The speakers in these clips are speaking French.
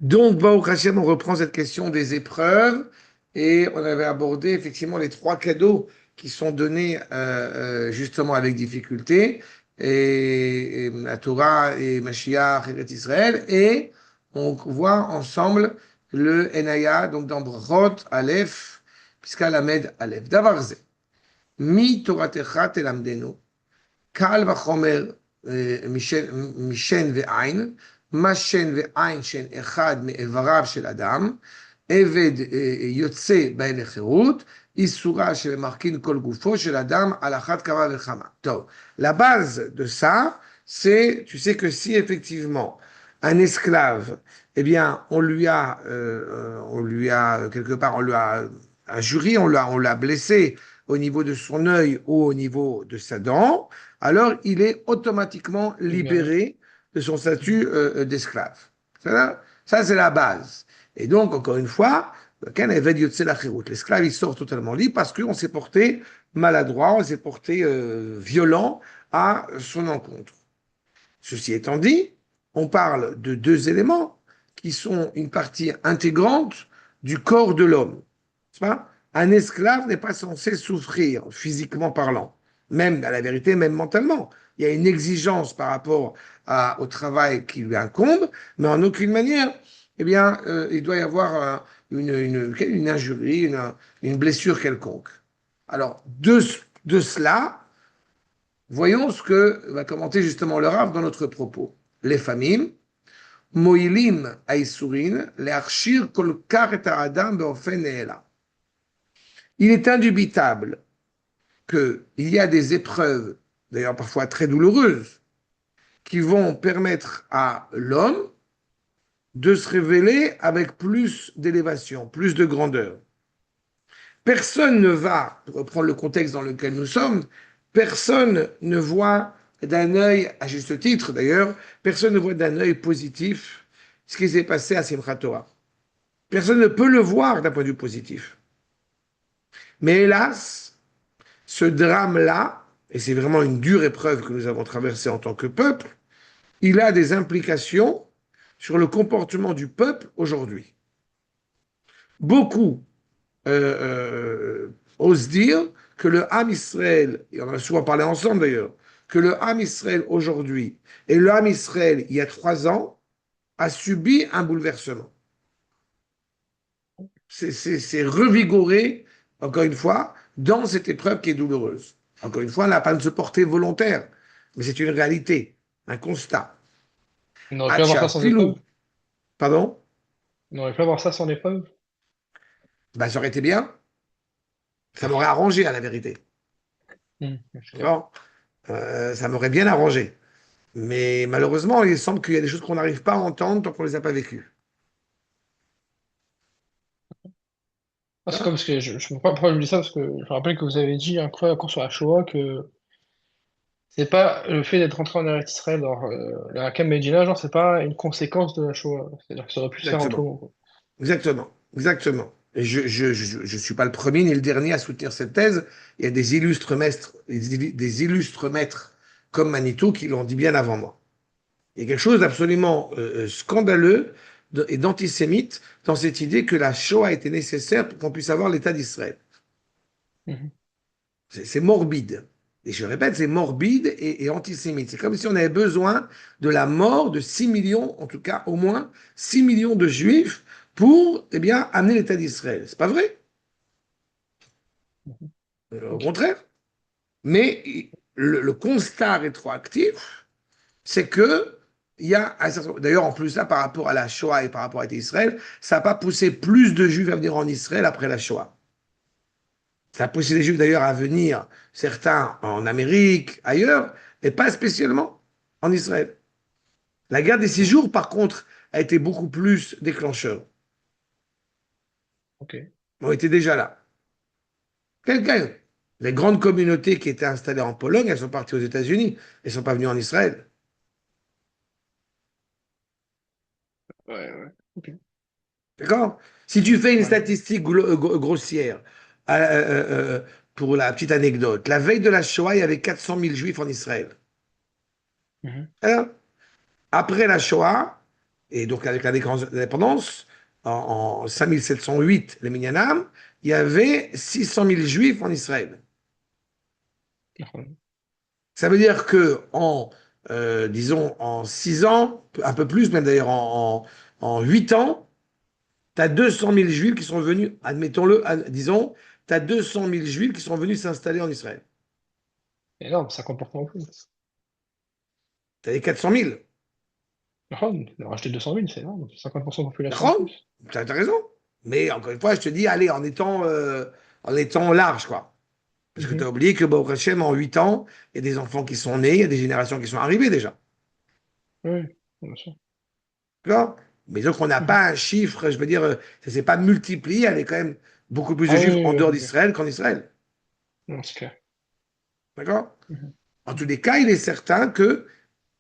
Donc, Baruch Hashem, on reprend cette question des épreuves et on avait abordé effectivement les trois cadeaux qui sont donnés justement avec difficulté, et la Torah et Mashiach et Israël, et on voit ensemble le Enaya, donc dans Brot Aleph, puisqu'à Lamed Aleph. Davarze, mi Toratecha telamdenu, קל וחומר משן ועין, מה שן ועין שהן אחד מאיבריו של אדם, עבד יוצא בהן לחירות, איסורה שממרכין כל גופו של אדם על אחת כמה וכמה. טוב, la base de ça, c'est, tu sais que si effectivement un esclave, eh bien, on lui a quelque part, on lui a injurié, on l'a blessé au niveau de son œil ou au niveau de sa dent, alors il est automatiquement Libéré. libéré de son statut Mhm. d'esclave. Ça, c'est la base. Et donc, encore une fois, l'esclave, il sort totalement libre parce qu'on s'est porté maladroit, on s'est porté violent à son encontre. Ceci étant dit, on parle de deux éléments qui sont une partie intégrante du corps de l'homme. Un esclave n'est pas censé souffrir physiquement parlant, même à la vérité, même mentalement. Il y a une exigence par rapport au travail qui lui incombe, mais en aucune manière, eh bien, il doit y avoir une injurie, une blessure quelconque. Alors, de cela, voyons ce que va commenter justement le Rav dans notre propos. Les familles, mo'ilim aïsourin, les archir kol kar et adam beofen ne'ela. Il est indubitable qu'il y a des épreuves, d'ailleurs parfois très douloureuses, qui vont permettre à l'homme de se révéler avec plus d'élévation, plus de grandeur. Personne ne va, pour reprendre le contexte dans lequel nous sommes, personne ne voit d'un œil, à juste titre d'ailleurs, personne ne voit d'un œil positif ce qui s'est passé à Simchat Torah. Personne ne peut le voir d'un point de vue positif. Mais hélas, ce drame-là, et c'est vraiment une dure épreuve que nous avons traversée en tant que peuple, il a des implications sur le comportement du peuple aujourd'hui. Beaucoup osent dire que le Ham Israël, et on en a souvent parlé ensemble d'ailleurs, que le Ham Israël aujourd'hui et le Ham Israël il y a 3 ans a subi un bouleversement. C'est revigoré, encore une fois, dans cette épreuve qui est douloureuse. Encore une fois, on n'a pas de se porter volontaire, mais c'est une réalité, un constat. On aurait pu avoir ça Hacha sans filou, épreuve. pardon, On aurait pu avoir ça sans épreuve. ben, ça aurait été bien, ça m'aurait arrangé à la vérité. Ok. D'accord. Ça m'aurait bien arrangé. Mais malheureusement, il semble qu'il y a des choses qu'on n'arrive pas à entendre tant qu'on ne les a pas vécues. Ah, c'est Hein. comme parce que je me pas pourquoi je me dis ça, parce que je me rappelle que vous avez dit un cours sur la Shoah que c'est pas le fait d'être rentré en Eretz Israël, dans la Hakam Medina, genre, c'est pas une conséquence de la Shoah. C'est-à-dire que ça aurait pu se faire Exactement. autrement, quoi. Exactement. Exactement. Et je suis pas le premier ni le dernier à soutenir cette thèse. Il y a des illustres maîtres, des illustres maîtres comme Manitou qui l'ont dit bien avant moi. Il y a quelque chose d'absolument scandaleux et d'antisémite dans cette idée que la Shoah était nécessaire pour qu'on puisse avoir l'État d'Israël. Mhm. C'est morbide. Et je répète, c'est morbide et antisémite. C'est comme si on avait besoin de la mort de 6 millions, en tout cas au moins 6 millions de juifs pour eh bien, amener l'État d'Israël. C'est pas vrai, au Ok. contraire. Mais le constat rétroactif, c'est que il y a d'ailleurs en plus là par rapport à la Shoah et par rapport à Israël, ça n'a pas poussé plus de juifs à venir en Israël après la Shoah. Ça a poussé les Juifs d'ailleurs à venir, certains en Amérique, ailleurs, et pas spécialement en Israël. La guerre des 6 jours, par contre, a été beaucoup plus déclencheur. Ok. On était déjà là. Quelqu'un, les grandes communautés qui étaient installées en Pologne, elles sont parties aux États-Unis. Elles ne sont pas venues en Israël. Ouais, ouais. Ok. D'accord. Si tu fais une Ouais. statistique grossière, euh, euh, euh, pour la petite anecdote, la veille de la Shoah, il y avait 400 000 juifs en Israël. Mhm. Alors, après la Shoah, Et donc, avec la déclaration d'indépendance, en 5708, les Minyanam, il y avait 600 000 juifs en Israël. Ça veut dire que disons, en 6 ans, un peu plus, même d'ailleurs en 8 ans, tu as 200 000 juifs qui sont venus, admettons-le, disons, tu as 200 000 juifs qui sont venus s'installer en Israël. Énorme, 50% en plus. Tu as les 400 000. On a racheté 200 000, c'est énorme. 50% de population en D'accord? plus. Tu as raison. Mais encore une fois, je te dis, allez, en étant large, quoi. Parce que tu as Mhm. oublié que, Baruch Hashem, en 8 ans, il y a des enfants qui sont nés, il y a des générations qui sont arrivées déjà. Oui, bien sûr. D'accord? Mais donc, on n'a Mhm. pas un chiffre, je veux dire, ça ne s'est pas multiplié, il y avait quand même beaucoup plus de Ah oui, juifs en oui, dehors oui, oui. d'Israël qu'en Israël. Non, c'est clair. D'accord? Mhm. En tous Mhm. les cas, il est certain que,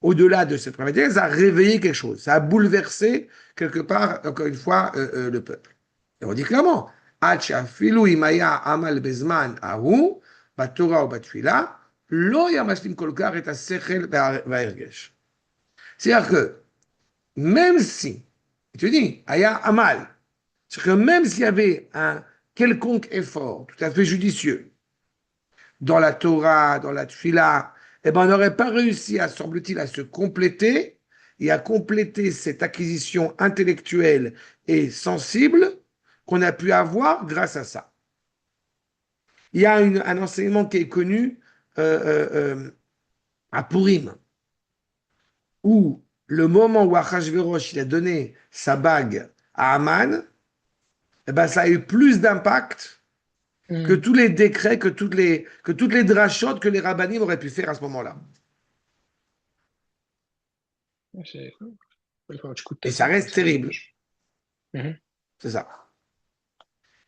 au-delà de cette problématique, ça a réveillé quelque chose. Ça a bouleversé, quelque part, encore une fois, le peuple. Et on dit clairement, עד שאפילו אם היה עמל בזמן ההוא, בתורה ובתפילה, לא היה משלים כל כך את השכל וההרגש. C'est-à-dire que, même si, tu dis, היה עמל, c'est-à-dire que même s'il y avait un quelconque effort tout à fait judicieux dans la Torah, dans la Tfila, eh ben, on n'aurait pas réussi, à, semble-t-il, à se compléter et à compléter cette acquisition intellectuelle et sensible qu'on a pu avoir grâce à ça. Il y a un enseignement qui est connu à Purim, où le moment où Achashverosh il a donné sa bague à Aman, eh ben, ça a eu plus d'impact que Mhm. tous les décrets, que toutes les drachotes que les rabbinim auraient pu faire à ce moment-là. Ouais, il faut un petit coup de Et ça tête, quoi. reste terrible, Mhm. c'est ça.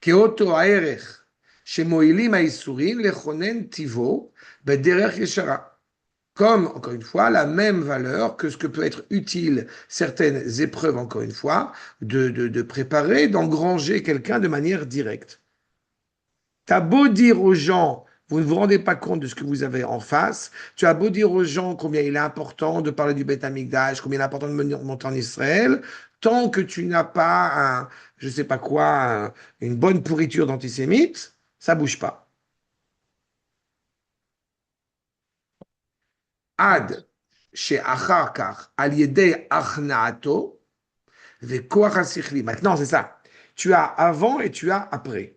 כאותו הערך שמועילים האיסורים לכונן טיבו בדרך ישרה. Comme, encore une fois, la même valeur que ce que peut être utile certaines épreuves, encore une fois, de préparer, d'engranger quelqu'un de manière directe. T'as beau dire aux gens, vous ne vous rendez pas compte de ce que vous avez en face, tu as beau dire aux gens combien il est important de parler du Beth Amikdash, combien il est important de monter en Israël, tant que tu n'as pas je sais pas quoi, une bonne pourriture d'antisémite, ça bouge pas. Ad, chez Achar Kach, al yedei achnaato, vekoach hasichli. Maintenant, c'est ça. Tu as avant et tu as après.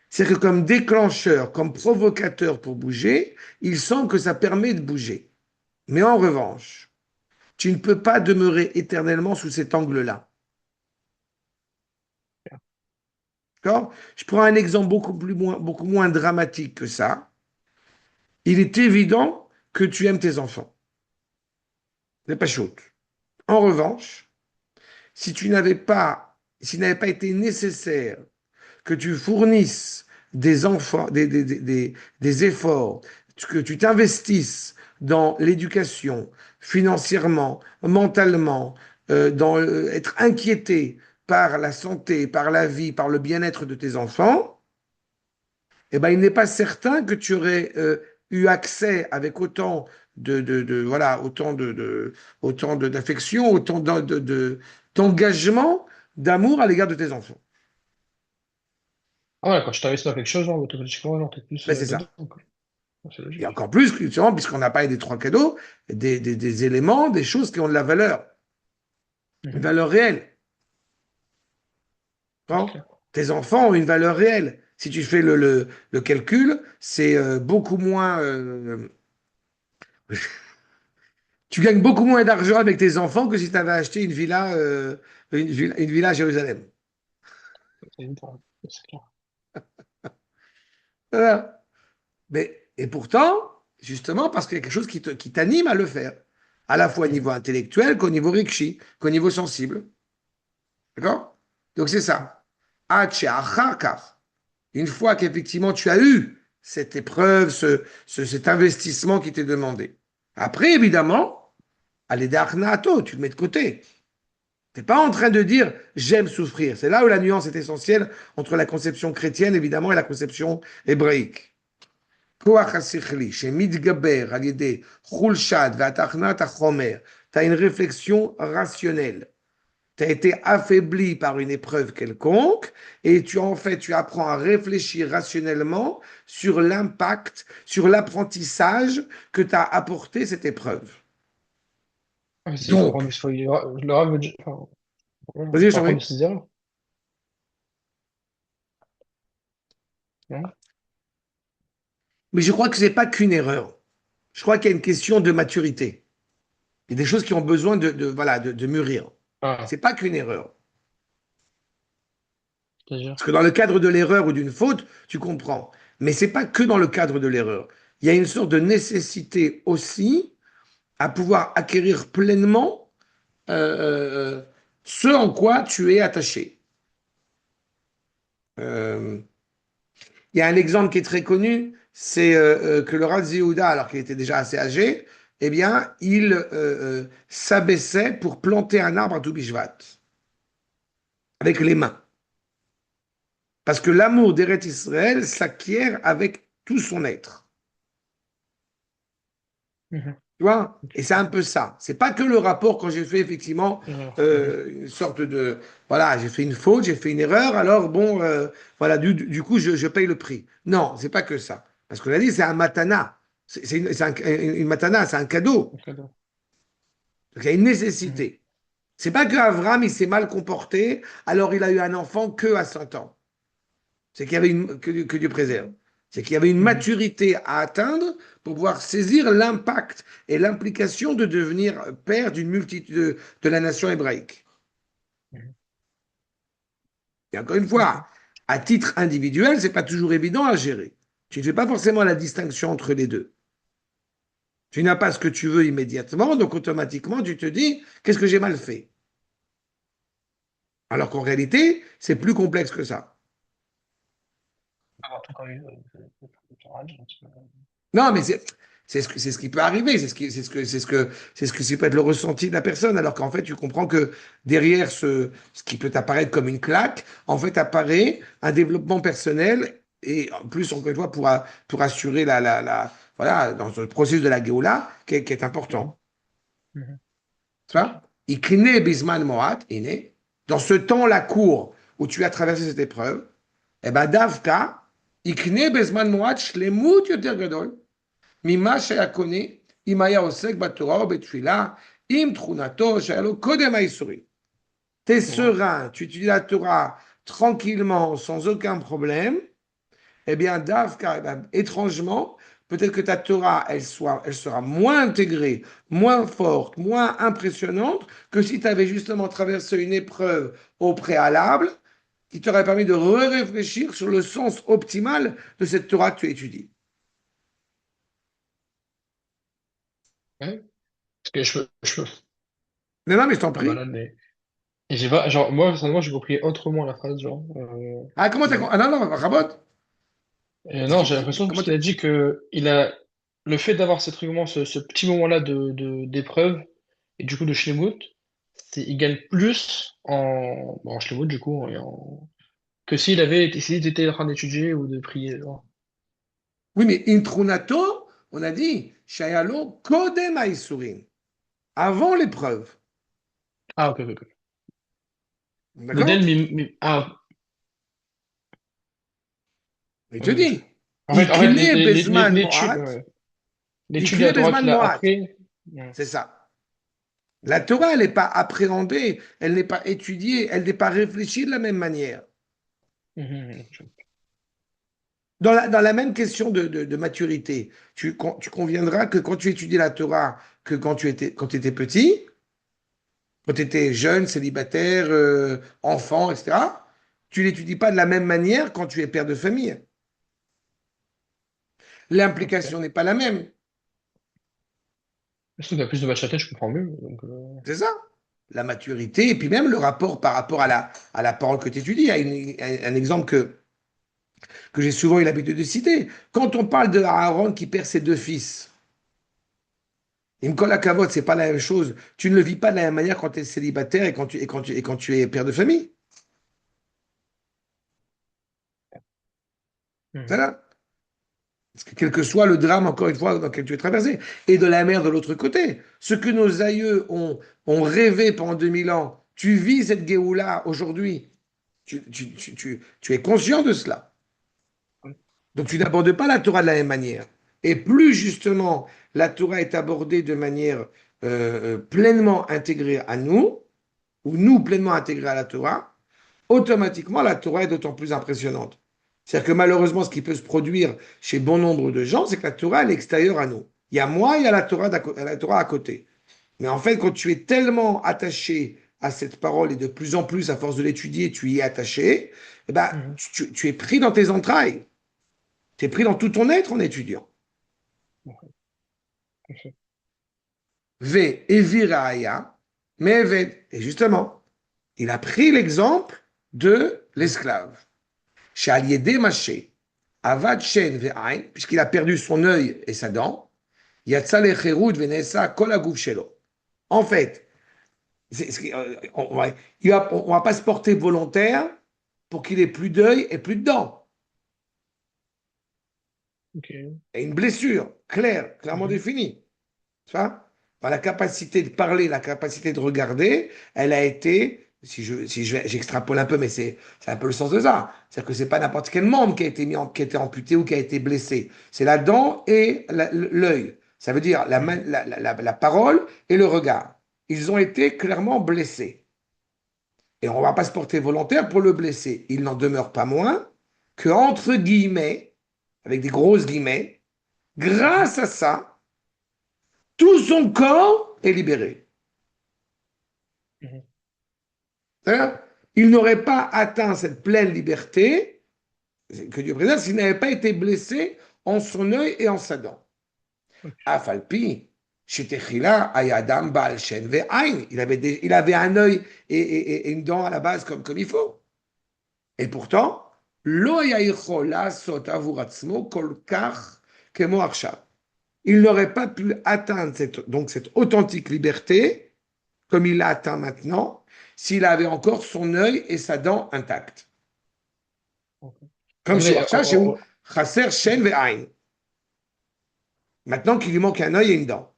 C'est que comme déclencheur, comme provocateur pour bouger, il semble que ça permet de bouger. Mais en revanche, tu ne peux pas demeurer éternellement sous cet angle-là. D'accord? Je prends un exemple beaucoup moins dramatique que ça. Il est évident que tu aimes tes enfants. C'est pas chaud. En revanche, s'il n'avait pas été nécessaire que tu fournisses des enfants, des efforts, que tu t'investisses dans l'éducation, financièrement, mentalement, dans être inquiété par la santé, par la vie, par le bien-être de tes enfants, eh ben, il n'est pas certain que tu aurais eu accès avec voilà, d'affection, autant d'engagement, d'amour à l'égard de tes enfants. Ah ouais, quand je t'investis dans quelque chose, genre, automatiquement, genre, t'es plus Ben, c'est dedans, ça. quoi. Ouais, c'est Et logique. encore plus, justement, puisqu'on n'a pas des trois cadeaux, des éléments, des choses qui ont de la valeur, une Mhm. valeur réelle. C'est Bon. clair. Tes enfants ont une valeur réelle. Si tu fais le calcul, c'est beaucoup moins. Tu gagnes beaucoup moins d'argent avec tes enfants que si tu avais acheté une villa à Jérusalem. C'est évident. C'est clair. Voilà. Et pourtant, justement, parce qu'il y a quelque chose qui t'anime à le faire, à la fois au Mhm. niveau intellectuel qu'au niveau rikshi, qu'au niveau sensible. D'accord? Donc c'est ça. Une fois qu'effectivement tu as eu cette épreuve, cet investissement qui t'est demandé. Après, évidemment, allez d'Arnato, tu le mets de côté. Tu n'es pas en train de dire j'aime souffrir. C'est là où la nuance est essentielle entre la conception chrétienne, évidemment, et la conception hébraïque. כוח השכלי שמתגבר על ידי חולשת והתחנת החומר, tu as une réflexion rationnelle. Tu as été affaibli par une épreuve quelconque et tu apprends à réfléchir rationnellement sur l'impact, sur l'apprentissage que t'a apporté cette épreuve. Ah, mais il faut Donc, apprendre, le Rav veut dire, enfin, voilà, il vas-y, faut j'en apprendre de prie. ses erreurs. Non. Mais je crois que ce n'est pas qu'une erreur. Je crois qu'il y a une question de maturité. Il y a des choses qui ont besoin voilà, de mûrir. Ce Ah, n'est pas qu'une erreur. c'est-à-dire. Parce que dans le cadre de l'erreur ou d'une faute, tu comprends. Mais ce n'est pas que dans le cadre de l'erreur. Il y a une sorte de nécessité aussi à pouvoir acquérir pleinement euh, ce en quoi tu es attaché. Euh, il y a un exemple qui est très connu, c'est que le Rav Yehuda, alors qu'il était déjà assez âgé, eh bien, il s'abaissait pour planter un arbre à Toubishvat, avec les mains. Parce que l'amour d'Eret Israël s'acquiert avec tout son être. Mhm. Tu vois? Ok. Et c'est un peu ça. C'est pas que le rapport quand j'ai fait effectivement Erreur. Mhm. une sorte de... Voilà, j'ai fait une faute, j'ai fait une erreur, alors bon, voilà, du coup, je paye le prix. Non, c'est pas que ça. Parce qu'on a dit, c'est un matana. Une matana, c'est un cadeau. Un cadeau. Donc il y a une Mhm. nécessité. C'est pas que Avram, il s'est mal comporté, alors il a eu un enfant que à 100 ans. C'est qu'il y avait que Dieu préserve. C'est qu'il y avait une Mhm. maturité à atteindre pour pouvoir saisir l'impact et l'implication de devenir père d'une multitude de la nation hébraïque. Mhm. Et encore une Ok. fois, à titre individuel, c'est pas toujours évident à gérer. Tu ne fais pas forcément la distinction entre les deux. Tu n'as pas ce que tu veux immédiatement, donc automatiquement tu te dis qu'est-ce que j'ai mal fait? Alors qu'en réalité, c'est plus complexe que ça. Avoir tout corrigé, c'est radical, un petit peu. Non, mais c'est ce qui peut arriver, c'est ce que ça peut être le ressenti de la personne, alors qu'en fait, tu comprends que derrière ce qui peut apparaître comme une claque, en fait, apparaît un développement personnel et en plus, encore une fois, pour assurer voilà, dans ce processus de la Géoula, qui est Mhm. important. Mhm. Tu Ok. vois? Ikne bisman moat, iné. Dans ce temps-là court où tu as traversé cette épreuve, eh ben, Davka, ikne bisman moat, shlemut yoter gadol. ממה שהיה קונה אם היה עוסק בתורה או בתפילה, עם תכונתו שהיה לו קודם האיסורים. T'es Ouais. serein, tu étudies la Torah tranquillement, sans aucun problème, eh bien, Davka, eh ben, étrangement, peut-être que ta Torah, elle sera moins intégrée, moins forte, moins impressionnante que si tu avais justement traversé une épreuve au préalable qui t'aurait permis de réfléchir sur le sens optimal de cette Torah que tu étudies. Ouais. Parce que Non, non, mais je t'en ah, prie. malade, mais. Et j'ai pas, genre, moi, personnellement, j'ai compris autrement la phrase, genre. Ah, comment t'as... Mais- Ah non, non, Rabot. Et non, j'ai l'impression, parce Comment qu'il a dit que le fait d'avoir ce petit moment-là d'épreuve, et du coup de Schlemout, il gagne plus en Schlemout, du coup, que s'il était en train d'étudier ou de prier, genre. Oui, mais intrunato, on a dit, shayalo kodem aisurin, avant l'épreuve. Ah, ok, ok, ok. D'accord? L'Éden, Il te ok. dit, En fait, ikne bezman l'étude, moat, ouais. L'étude de ikne la Torah bezman qu'il a moat. après, ouais. C'est ça. La Torah, elle n'est pas appréhendée, elle n'est pas étudiée, elle n'est pas réfléchie de la même manière. Mhm, Dans la même question de maturité, tu conviendras que quand tu étudies la Torah, que quand tu étais petit, quand tu étais jeune, célibataire, enfant, etc., tu l'étudies pas de la même manière quand tu es père de famille. ok. L'implication n'est pas la même. Parce qu'il y a plus de bachata, je comprends mieux. Donc, C'est ça. La maturité, et puis même le rapport par rapport à la parole que tu étudies. Il y a un exemple que j'ai souvent eu l'habitude de citer. Quand on parle de Aaron qui perd ses deux fils, Imkol Kavod, c'est pas la même chose. Tu ne le vis pas de la même manière quand tu es célibataire et quand tu es père de famille. C'est mhm. là. Quel que soit le drame, encore une fois, dans lequel tu es traversé. Et de la mer de l'autre côté. Ce que nos aïeux ont rêvé pendant 2000 ans, tu vis cette Géoula aujourd'hui. Tu es conscient de cela. Donc tu n'abordes pas la Torah de la même manière. Et plus justement la Torah est abordée de manière pleinement intégrée à nous, ou nous pleinement intégrés à la Torah, automatiquement la Torah est d'autant plus impressionnante. C'est-à-dire que malheureusement, ce qui peut se produire chez bon nombre de gens, c'est que la Torah elle est extérieure à nous. Il y a moi, il y a la Torah à côté. Mais en fait, quand tu es tellement attaché à cette parole et de plus en plus, à force de l'étudier, tu y es attaché, eh ben, Mhm. tu es pris dans tes entrailles. Tu es pris dans tout ton être en étudiant. Ok, ok. Ve eviraya, meved. Et justement, il a pris l'exemple de Mhm. l'esclave. Chez Aliédé Maché, Avad Shen Ve'ain, puisqu'il a perdu son œil et sa dent, Yatsa Lecherut Venesa Kol Aguf Shelo. En fait, on va pas se porter volontaire pour qu'il ait plus d'œil et plus de dents. Ok. Et une blessure claire, clairement Mhm. définie. Tu vois? Enfin, la capacité de parler, la capacité de regarder, elle a été, j'extrapole un peu, mais c'est un peu le sens de ça. C'est-à-dire que c'est pas n'importe quel membre qui a été qui a été amputé ou qui a été blessé. C'est la dent et l'œil. Ça veut dire Mhm. la parole et le regard. Ils ont été clairement blessés. Et on ne va pas se porter volontaire pour le blesser. Il n'en demeure pas moins que, entre guillemets, avec des grosses guillemets, Mhm. grâce à ça, tout son corps est libéré. Mhm. Hein. Il n'aurait pas atteint cette pleine liberté, que Dieu préserve, s'il n'avait pas été blessé en son œil et en sa dent. Ok. Afalpi, Shetechila, Ayadam, Baal, Shen, Ve'ain. Il avait un œil et une dent à la base comme il faut. Et pourtant, Lo yayichol lasot avur atzmo kol kach kemo arshav. Il n'aurait pas pu atteindre cette authentique liberté comme il l'a atteint maintenant s'il avait encore son œil et sa dent intacts. Ok. Comme chez Attendez, Warsha, chez où Chasser Shen Ve'ain. Maintenant qu'il lui manque un œil et une dent.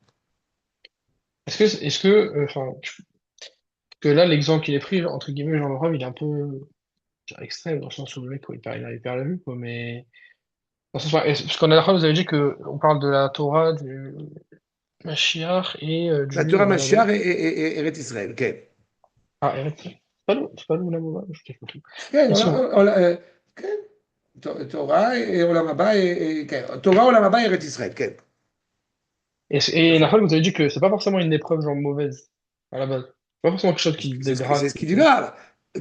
enfin, que là, l'exemple qu'il est pris, entre guillemets, Jean Laurent, il est un peu genre, extrême, dans le sens où le mec, quoi, il perd la vue, quoi, mais, dans le sens, parce qu'en dernière fois, vous avez dit que on parle de la Torah, du Mashiach et La du, Torah la voilà. Mashiach et Eretz Israël. Okay. Ah, Eretz. C'est pas nous, la Mova, je t'ai compris. כן, Une seconde. כן, תורה עולם הבא, כן, תורה עולם הבא ארץ ישראל, כן. Et la fois, vous avez dit que c'est pas forcément une épreuve, genre, mauvaise, à la base. C'est pas forcément quelque chose qui C'est dégrade, ce qui qu'il dit fait. là.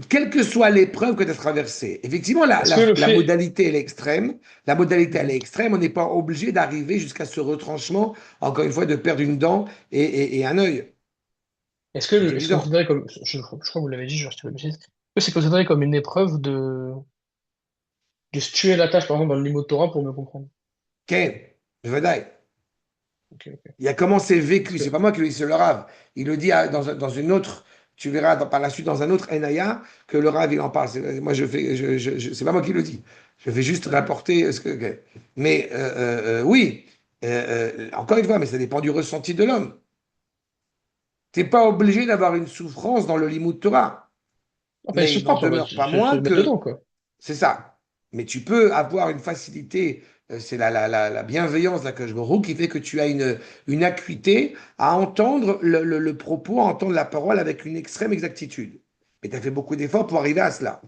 Quelle que soit l'épreuve que tu as traversée, effectivement, Est-ce que le la fait, modalité, elle est extrême. La modalité, elle est Mhm. extrême. On n'est pas obligé d'arriver jusqu'à ce retranchement, encore une fois, de perdre une dent et un œil. C'est est-ce que vous évident. considérez comme, je crois que vous l'avez dit, genre, je te le dis, est-ce que c'est considéré comme une épreuve de se tuer la tâche, par exemple, dans le Limud Torah pour me comprendre? Ken, Bevadaï. Ok, ok. Il a comment c'est Parce vécu. que, C'est pas moi qui le dis, c'est le Rav. Il le dit dans une autre. Tu verras par la suite dans un autre Enaya que le Rav il en parle. Moi je fais, c'est pas moi qui le dis. Je fais juste ok. rapporter ce que. Mais oui, encore une fois, mais ça dépend du ressenti de l'homme. T'es pas obligé d'avoir une souffrance dans le Limud Torah, Enfin, il mais se il n'en frappe, on va demeure pas se moins mettre dedans, que quoi. c'est ça. Mais tu peux avoir une facilité, c'est la bienveillance là, que je me qui fait que tu as une acuité à entendre le propos, à entendre la parole avec une extrême exactitude. Mais tu as fait beaucoup d'efforts pour arriver à cela.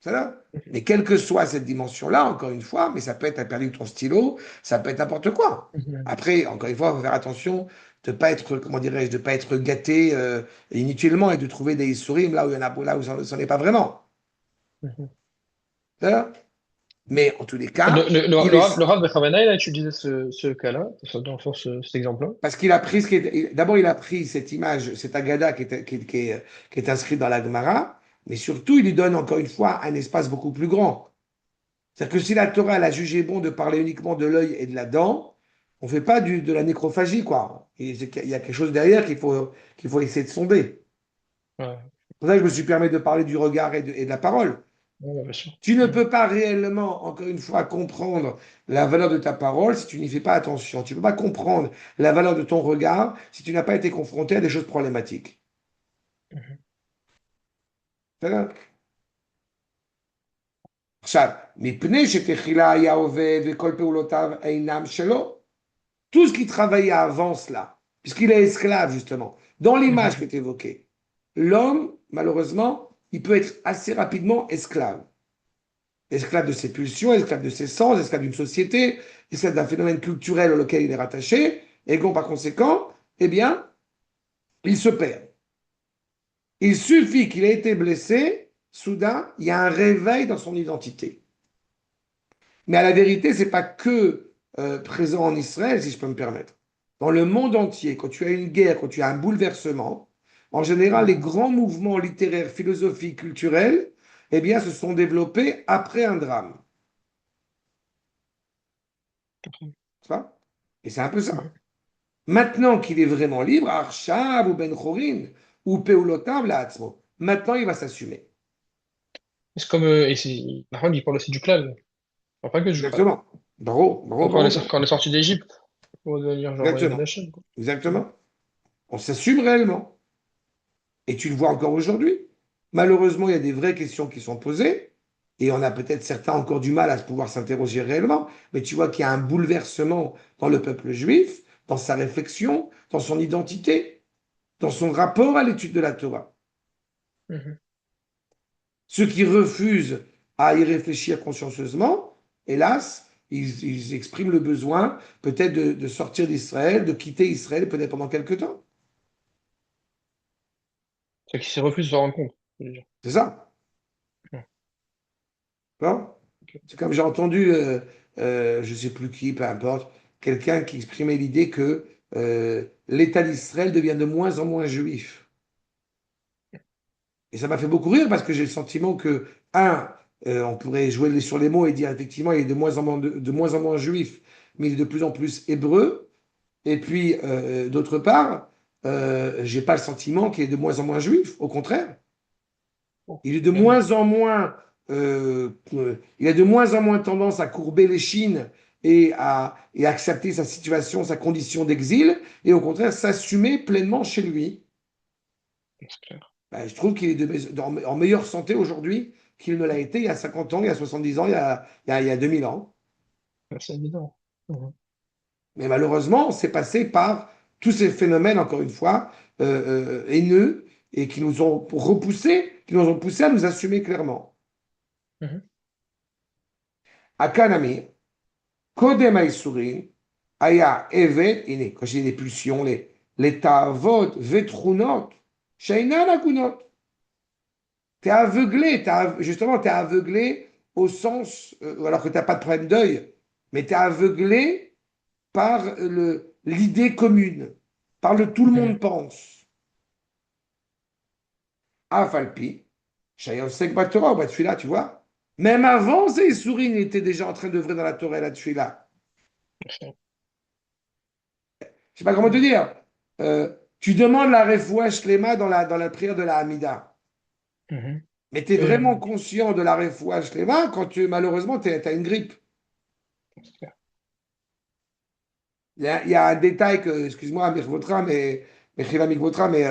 Ça va. Ok. Mais quelle que soit cette dimension-là, encore une fois, mais ça peut être, tu as perdu ton stylo, ça peut être n'importe quoi. Mhm. Après, encore une fois, il faut faire attention de ne pas être, comment dirais-je, de pas être gâté inutilement et de trouver des sourires là où il y en a, là où ça n'en est pas vraiment. Mhm. Ça va. Mais en tous les cas, Le il Rav, le est, Rav Bechavana, il a utilisé ce cas-là, dans le sens, cet exemple-là. parce qu'il a pris d'abord il a pris cette image, cette agada qui est inscrite dans la Gemara, mais surtout il lui donne encore une fois un espace beaucoup plus grand. C'est-à-dire que si la Torah elle a jugé bon de parler uniquement de l'œil et de la dent, on ne fait pas de la nécrophagie, quoi. Il y a quelque chose derrière qu'il faut essayer de sonder. Ouais. C'est pour ça que je me suis permis de parler du regard et de la parole. Ouais, bien sûr. Tu ne peux pas réellement, encore une fois, comprendre la valeur de ta parole si tu n'y fais pas attention. Tu ne peux pas comprendre la valeur de ton regard si tu n'as pas été confronté à des choses problématiques. Mhm. בסדר? עכשיו, מפני שתחילה היה עובד וכל פעולותיו אינם שלו, tout ce qui travaillait avant cela, puisqu'il est esclave justement, dans l'image qui Mhm. est évoquée, l'homme, malheureusement, il peut être assez rapidement esclave. Esclave de ses pulsions, esclave de ses sens, esclave d'une société, esclave d'un phénomène culturel auquel il est rattaché, et donc par conséquent, eh bien, il se perd. Il suffit qu'il ait été blessé, soudain, il y a un réveil dans son identité. Mais à la vérité, ce n'est pas que présent en Israël, si je peux me permettre. Dans le monde entier, quand tu as une guerre, quand tu as un bouleversement, en général, les grands mouvements littéraires, philosophiques, culturels, eh bien, se sont développés après un drame. Tu vois. Et c'est un peu ça. Mhm. Maintenant qu'il est vraiment libre, Arshav ou Ben Chorin, ou Peulotav La'atzmo, maintenant il va s'assumer. C'est comme, Nahon, il parle aussi du clan. Enfin, pas que du clan. Exactement. Bravo, bravo, Quand on bravo, est, bravo. quand on est sorti d'Égypte, pour devenir genre Ibn Exactement. Hachim, quoi. Mhm. Exactement. On s'assume réellement. Et tu le vois encore aujourd'hui. Malheureusement, il y a des vraies questions qui sont posées, et on a peut-être certains encore du mal à pouvoir s'interroger réellement, mais tu vois qu'il y a un bouleversement dans le peuple juif, dans sa réflexion, dans son identité, dans son rapport à l'étude de la Torah. Mhm. Ceux qui refusent à y réfléchir consciencieusement, hélas, ils expriment le besoin peut-être de sortir d'Israël, de quitter Israël peut-être pendant quelques temps. Ceux qui se refusent de se rendre compte, je veux dire. C'est ça, Ouais. non? Ok. C'est comme j'ai entendu, je ne sais plus qui, peu importe, quelqu'un qui exprimait l'idée que l'État d'Israël devient de moins en moins juif. Et ça m'a fait beaucoup rire parce que j'ai le sentiment que, un, on pourrait jouer sur les mots et dire effectivement, il est de moins en moins, de moins en moins juif, mais il est de plus en plus hébreu. Et puis, d'autre part, j'ai pas le sentiment qu'il est de moins en moins juif. Au contraire, Bon, il est de clairement. moins en moins, il a de moins en moins tendance à courber les chines et accepter sa situation, sa condition d'exil, et au contraire s'assumer pleinement chez lui. C'est clair. Ben, je trouve qu'il est en meilleure santé aujourd'hui qu'il ne l'a été il y a 50 ans, il y a 70 ans, il y a 2000 ans. Ouais, c'est évident. Mhm. Mais malheureusement, c'est passé par tous ces phénomènes, encore une fois, haineux, et qui nous ont repoussés, qui nous ont poussés à nous assumer clairement. Mhm. Akanami, Kodem Aïsourin, Aya Evet, quand j'ai les pulsions, les Tavot, Vetrunot, Shainan Akunot. T'es aveuglé, justement, t'es aveuglé au sens, alors que t'as pas de problème d'œil, mais t'es aveuglé par l'idée commune, par le tout le monde Mhm. pense. Afalpi, Shayon Sek Batora, ou Batfila, tu vois. Même avant, ces souris étaient déjà en train d'œuvrer dans la Torah et la Tfila. Je sais pas comment te Mhm. dire. Tu demandes la refoua shlema dans la prière de la Hamida. Mhm. Mais tu es vraiment Euh, conscient de la refoua shlema quand malheureusement tu as une grippe. c'est clair. Il y a un détail que, excuse-moi, Mirvotra, Mechila Mikvotra, mais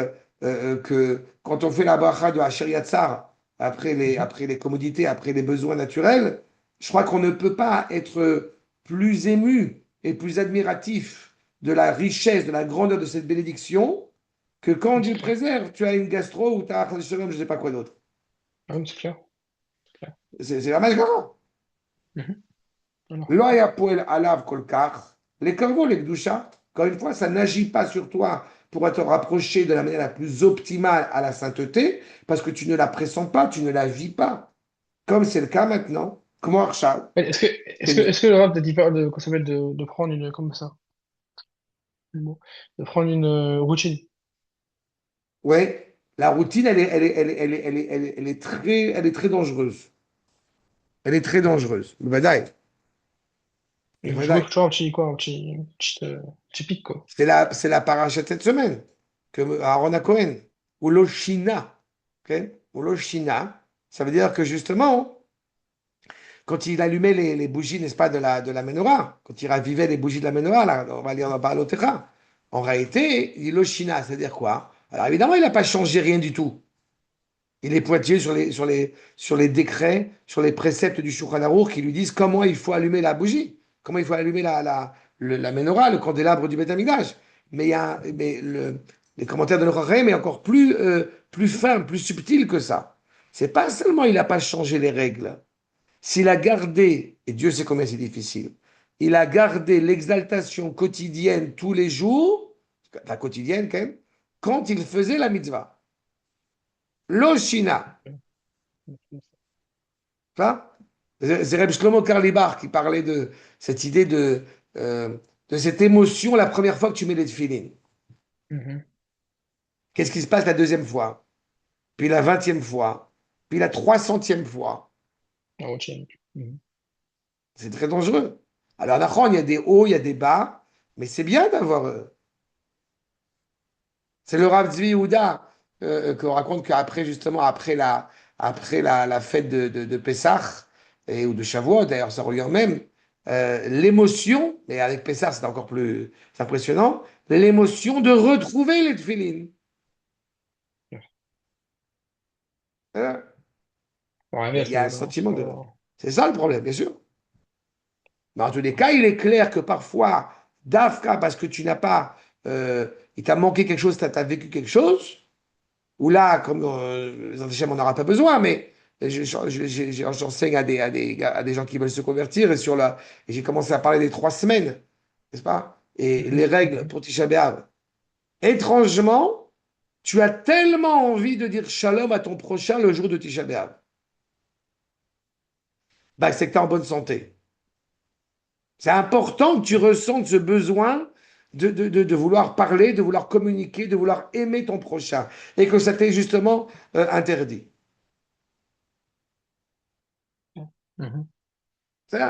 que quand on fait la bracha de Asher Yatzar, après les, Mhm. après les commodités, après les besoins naturels, je crois qu'on ne peut pas être plus ému et plus admiratif de la richesse, de la grandeur de cette bénédiction que quand C'est Dieu clair. préserve, tu as une gastro ou tu as je ne sais pas quoi d'autre. Ah oui, c'est clair. C'est clair. C'est la même chose. Mhm. Alors, Lo haya poel alav kolkar, les corbeaux, les gdusha, encore une fois, ça n'agit pas sur toi pour te rapprocher de la manière la plus optimale à la sainteté, parce que tu ne la pressens pas, tu ne la vis pas, comme c'est le cas maintenant, comme Arshad. est-ce que le rap de, qu'on s'appelle de prendre une, comme ça, le mot, de prendre une routine? Ouais, la routine, elle est très dangereuse. Elle est très dangereuse. Badaï, Il faut badaï. toujours un petit, quoi, petit pic, quoi. C'est la paracha de cette semaine, que Aaron Cohen, ou l'Oshina, ok? Ou l'Oshina, ça veut dire que justement, quand il allumait les bougies, n'est-ce pas, de la menorah, quand il ravivait les bougies de la menorah, là, on va lire dans Baalotecha. En réalité, il l'oshina, c'est-à-dire quoi? Alors évidemment, il n'a pas changé rien du tout. Il est pointillé sur les décrets, sur les préceptes du Shulchan Aruch qui lui disent comment il faut allumer la bougie, comment il faut allumer la menorah, le candélabre du Beth Amikdash. Mais, les commentaires de Nochachem est encore plus fin, plus subtil que ça. C'est pas seulement il n'a pas changé les règles. S'il a gardé, et Dieu sait combien c'est difficile, il a gardé l'exaltation quotidienne tous les jours, la quotidienne quand même, quand il faisait la mitzvah. L'oshina. Ça, c'est Reb Shlomo Karlibar qui parlait de cette idée de cette émotion la première fois que tu mets les tefilines. Mhm. Qu'est-ce qui se passe la deuxième fois, puis la 20e fois, puis la 300e fois? Ah, ok. Mhm. C'est très dangereux. Alors, d'accord, il y a des hauts, il y a des bas, mais c'est bien d'avoir. C'est le Rav Zvi Yehuda qu'on raconte qu'après, justement, après la fête de Pessah, ou de Shavuot, d'ailleurs, ça revient même, l'émotion, et avec Pessah, c'est encore plus impressionnant, l'émotion de retrouver les tefilines. Hein. Bon, Il y, a rêver il y a un là, c'est sentiment de. pas... C'est ça le problème, bien sûr. Mais en tous les cas, il est clair que parfois, d'Afka, parce que tu n'as pas. Il t'a manqué quelque chose, tu as vécu quelque chose, ou là, comme on n'aura pas besoin, mais j'enseigne à des gens qui veulent se convertir et j'ai commencé à parler des 3 semaines, n'est-ce pas? Et Mhm. les règles Mhm. pour Tisha B'Av. Étrangement, tu as tellement envie de dire shalom à ton prochain le jour de Tisha B'Av. Bah, c'est que tu es en bonne santé. C'est important que tu ressentes ce besoin de vouloir parler, de vouloir communiquer, de vouloir aimer ton prochain et que ça t'est justement interdit. Mhm.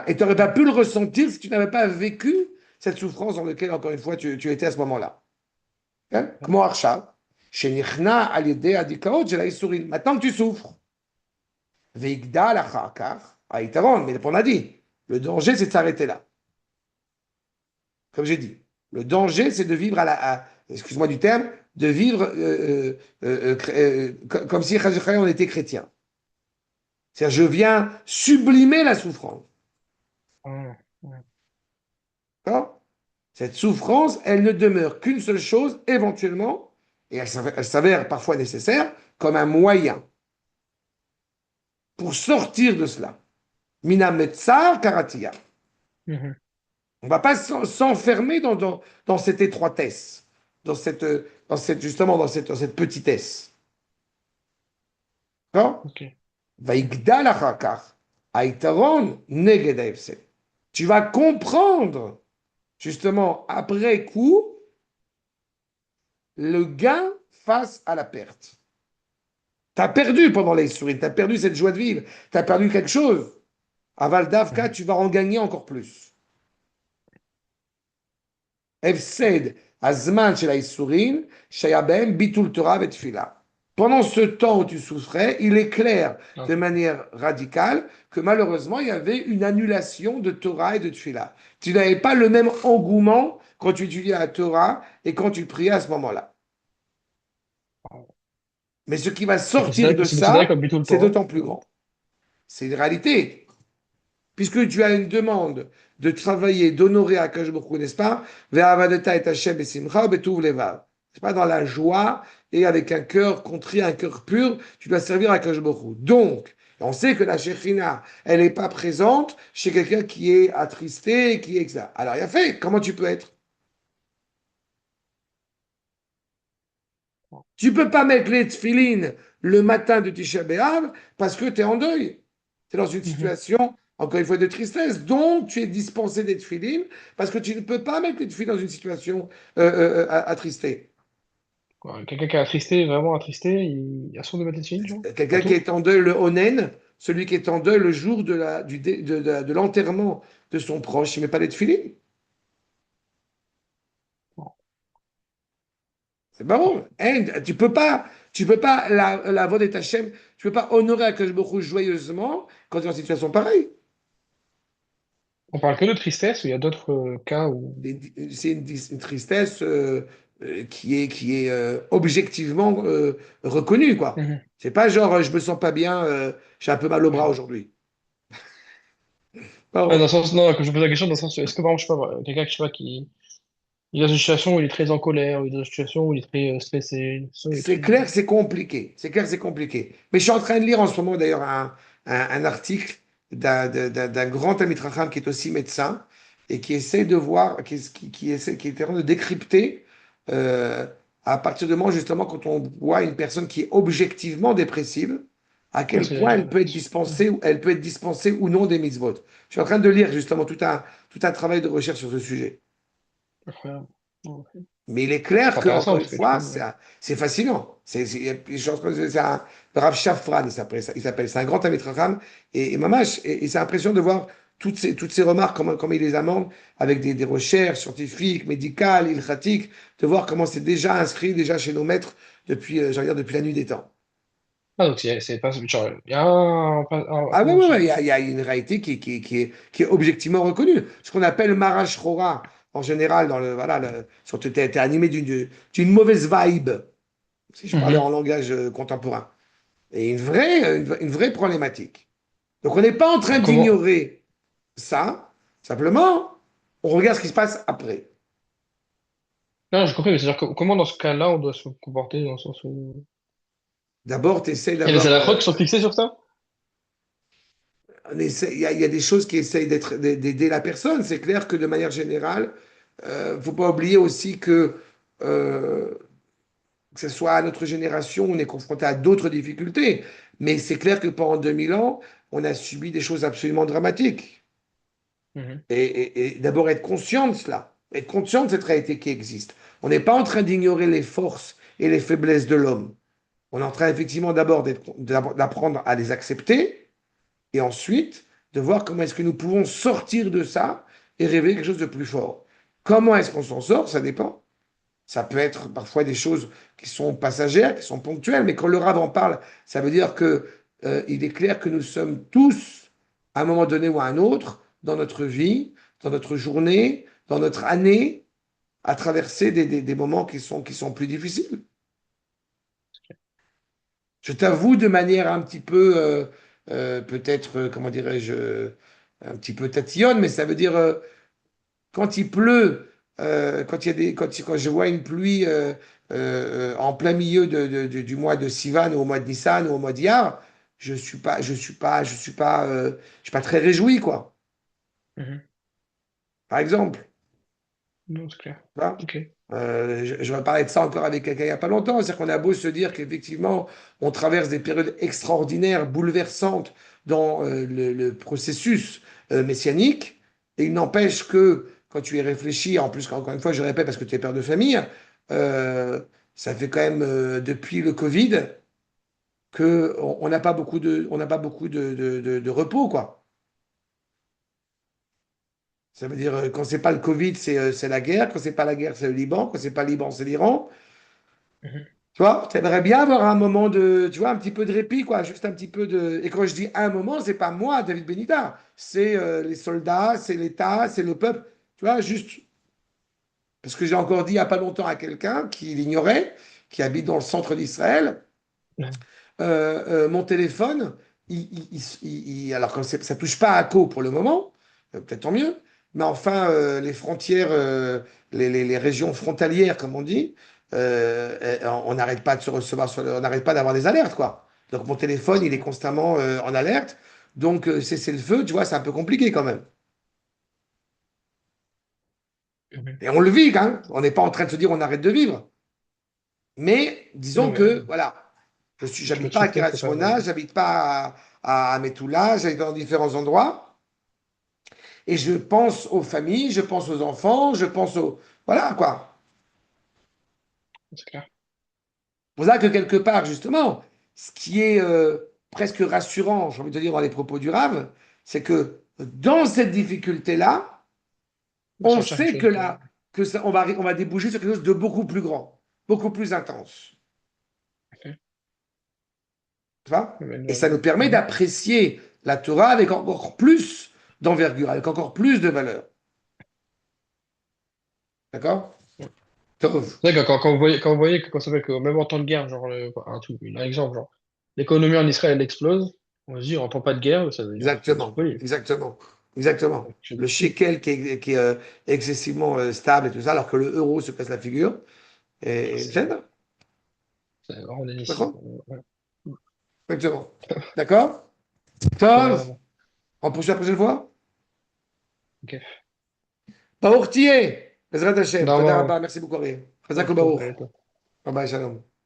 Et tu n'aurais pas pu le ressentir si tu n'avais pas vécu cette souffrance dans laquelle, encore une fois, tu étais à ce moment-là. Hein? Comme Arshav, shenichna al yedei hadikaot shel haïsourim. Maintenant que tu souffres, veigdal achar kach haïtaron. Mais on a dit, le danger, c'est de s'arrêter là. Comme j'ai dit, le danger, c'est de vivre excuse-moi du terme, de vivre comme si on était chrétien. C'est-à-dire, je viens sublimer la souffrance. Ah, ouais. D'accord. Cette souffrance, elle ne demeure qu'une seule chose, éventuellement, et elle s'avère parfois nécessaire, comme un moyen pour sortir de cela. Mina metzar karatia. Mhm. On ne va pas s'enfermer dans cette étroitesse, justement dans cette petitesse. D'accord. Ok. Vaigdal achakach, haïtaron neged haefsed. Tu vas comprendre, justement, après coup, le gain face à la perte. Tu as perdu pendant les sourires, tu as perdu cette joie de vivre, tu as perdu quelque chose. À Valdavka, Mhm. tu vas en gagner encore plus. Efsed, Azman shel Haïsourin, Shayabem, Bitul Torah et Tfila. Pendant ce temps où tu souffrais, il est clair de Ok. manière radicale que malheureusement, il y avait une annulation de Torah et de Tfila. Tu n'avais pas le même engouement quand tu étudiais la Torah et quand tu priais à ce moment-là. Mais ce qui va sortir de C'est considéré ça, comme plutôt le c'est Torah. d'autant plus grand. C'est une réalité. Puisque tu as une demande de travailler, d'honorer Akash Baruch n'est-ce pas? Ve'avadeta et Hashem et Simcha betuv levav. C'est pas dans la joie et avec un cœur contrit, un cœur pur, tu dois servir Akash Baruch. Donc, on sait que la Shekhinah, elle n'est pas présente chez quelqu'un qui est attristé, qui est ça. Alors, il a fait, comment tu peux être? Tu peux pas mettre les tefilines le matin de Tisha B'Av parce que tu es en deuil. Tu es dans une Mhm. situation, encore une fois, de tristesse. Donc, tu es dispensé des tefilines parce que tu ne peux pas mettre les tefilines dans une situation attristée. Ouais, quelqu'un qui est attristé, vraiment attristé, il a son de mettre les films, genre. Pas Quelqu'un qui tout. est en deuil, le onen, celui qui est en deuil le jour de l'enterrement de son proche, il ne met pas les tefilines. Bon. C'est pas bon. Hein, tu peux pas la voix de ta chaîne, tu peux pas honorer Akash Baruch Hu joyeusement quand tu es en situation pareille. On parle que de tristesse ou il y a d'autres cas où... C'est une tristesse qui est objectivement reconnue, quoi. Mhm. C'est pas genre je me sens pas bien, j'ai un peu mal au bras Ouais. aujourd'hui. Ah, dans Bon, le sens, non, quand je pose la question, dans le sens, est-ce que par exemple, je sais pas, moi, quelqu'un qui, je sais pas, qui, il est dans une situation où il est très en colère, ou il est dans une situation où il est très stressé, une situation où il est c'est très... clair que c'est compliqué. C'est clair que c'est compliqué. Mais je suis en train de lire en ce moment d'ailleurs un article d'un grand Talmid Chacham qui est aussi médecin et qui essaie de voir, qui est en train de décrypter euh, à partir du moment justement quand on voit une personne qui est objectivement dépressive, à Ouais, quel point elle peut être dispensée, elle peut être dispensée ou non des mitzvot. Je suis en train de lire justement tout un travail de recherche sur ce sujet. incroyable. Ouais. Mais il est clair C'est que, encore intéressant une parce que du coup, fois, c'est fascinant. C'est un Rav Shafran, il s'appelle, c'est un grand Talmid Chacham, et Mamash, et c'est impressionnant de voir toutes ces remarques, comment il les amende, avec des recherches scientifiques, médicales, ilchatiques, de voir comment c'est déjà inscrit, déjà chez nos maîtres, depuis, j'allais dire, depuis la nuit des temps. ah, donc c'est pas, genre, il y a Ah ouais, comment ouais, dire, ouais, il y a une réalité qui est objectivement reconnue. Ce qu'on appelle Marash Rora, en général, voilà, surtout t'es animé d'une mauvaise vibe, si je parlais mhm. en langage contemporain, et une vraie problématique. Donc on n'est pas en train Comment, d'ignorer ça, simplement, on regarde ce qui se passe après. non, je comprends, mais c'est-à-dire comment dans ce cas-là on doit se comporter dans le sens où... D'abord, tu essaies Il y a des d'avoir... halachot qui sont fixés sur ça? il y a des choses qui essayent d'aider la personne. C'est clair que de manière générale, il ne faut pas oublier aussi euh, que ce soit à notre génération, on est confronté à d'autres difficultés. Mais c'est clair que pendant 2000 ans, on a subi des choses absolument dramatiques. Mhm. Et d'abord être conscient de cela, être conscient de cette réalité qui existe. On n'est pas en train d'ignorer les forces et les faiblesses de l'homme. On est en train effectivement d'apprendre à les accepter et ensuite de voir comment est-ce que nous pouvons sortir de ça et révéler quelque chose de plus fort. Comment est-ce qu'on s'en sort? Ça dépend. Ça peut être parfois des choses qui sont passagères, qui sont ponctuelles, mais quand le Rav en parle, ça veut dire que il est clair que nous sommes tous, à un moment donné ou à un autre, dans notre vie, dans notre journée, dans notre année, à traverser des moments qui sont plus difficiles. Je t'avoue de manière un petit peu, peut-être, comment dirais-je, un petit peu tatillonne, mais ça veut dire quand il pleut, quand il y a quand je vois une pluie en plein milieu du mois de Sivan ou au mois de Nissan ou au mois d'Iyar, je suis pas très réjoui, quoi. Mhm. Par exemple, Non, c'est clair. tu vois. Ok. Je vais parler de ça encore avec quelqu'un il n'y a pas longtemps. C'est-à-dire qu'on a beau se dire qu'effectivement, on traverse des périodes extraordinaires, bouleversantes dans le processus messianique. Et il n'empêche que quand tu y réfléchis, en plus, encore une fois, je répète parce que tu es père de famille, euh, ça fait quand même depuis le Covid qu'on n'a pas beaucoup on n'a pas beaucoup de repos, quoi. Ça veut dire, quand c'est pas le Covid, c'est la guerre. Quand c'est pas la guerre, c'est le Liban. Quand c'est pas le Liban, c'est l'Iran. Mhm. Tu vois, tu aimerais bien avoir un moment de, tu vois, un petit peu de répit, quoi, juste un petit peu de... Et quand je dis un moment, c'est pas moi, David Benita, c'est les soldats, c'est l'État, c'est le peuple, tu vois, juste... Parce que j'ai encore dit il n'y a pas longtemps à quelqu'un qui l'ignorait, qui habite dans le centre d'Israël, Ouais. mon téléphone, alors que ça touche pas à Co pour le moment, peut-être tant mieux, mais enfin, les frontières, les régions frontalières, comme on dit, on n'arrête pas de se recevoir, on n'arrête pas d'avoir des alertes, quoi. Donc mon téléphone, C'est il est clair. constamment en alerte. Donc cesser le feu, tu vois, c'est un peu compliqué quand même. Mhm. Et on le vit, hein. On n'est pas en train de se dire on arrête de vivre. Mais Non, disons mais que, voilà, je j'habite me pas à souviens que Kiryat c'est pas... Shmona, j'habite pas à Metula, j'habite dans différents endroits. Et je pense aux familles, je pense aux enfants, je pense aux... Voilà, quoi. C'est clair. C'est pour ça que quelque part, justement, ce qui est presque rassurant, j'ai envie de dire, dans les propos du Rav, c'est que dans cette difficulté-là, On va on sortir quelque sait chose de... on va déboucher sur quelque chose de beaucoup plus grand, beaucoup plus intense. Ok. Tu vois? Mais, Et ça nous permet mhm. d'apprécier la Torah avec encore plus d'envergure, avec encore plus de valeur. D'accord? Tov. C'est vrai que quand vous voyez que, quand ça fait que même en temps de guerre, genre, un exemple, genre, l'économie en Israël explose, on se dit, en temps pas de guerre, ça veut dire qu'il faut être Exactement, surpris. exactement, exactement. Donc, je Le suis shekel qui est excessivement stable et tout ça, alors que le euro se casse la figure. Et c'est c'est c'est vraiment ici. d'accord? Exactement. D'accord? Tov. Vraiment. On poursuit la prochaine fois? Ok. Baruch Tieh. Bezrat Hashem. Toda Normalement, rabba. Merci beaucoup, Ariel. Chazak merci Baruch. à toi. Bye bye, shalom.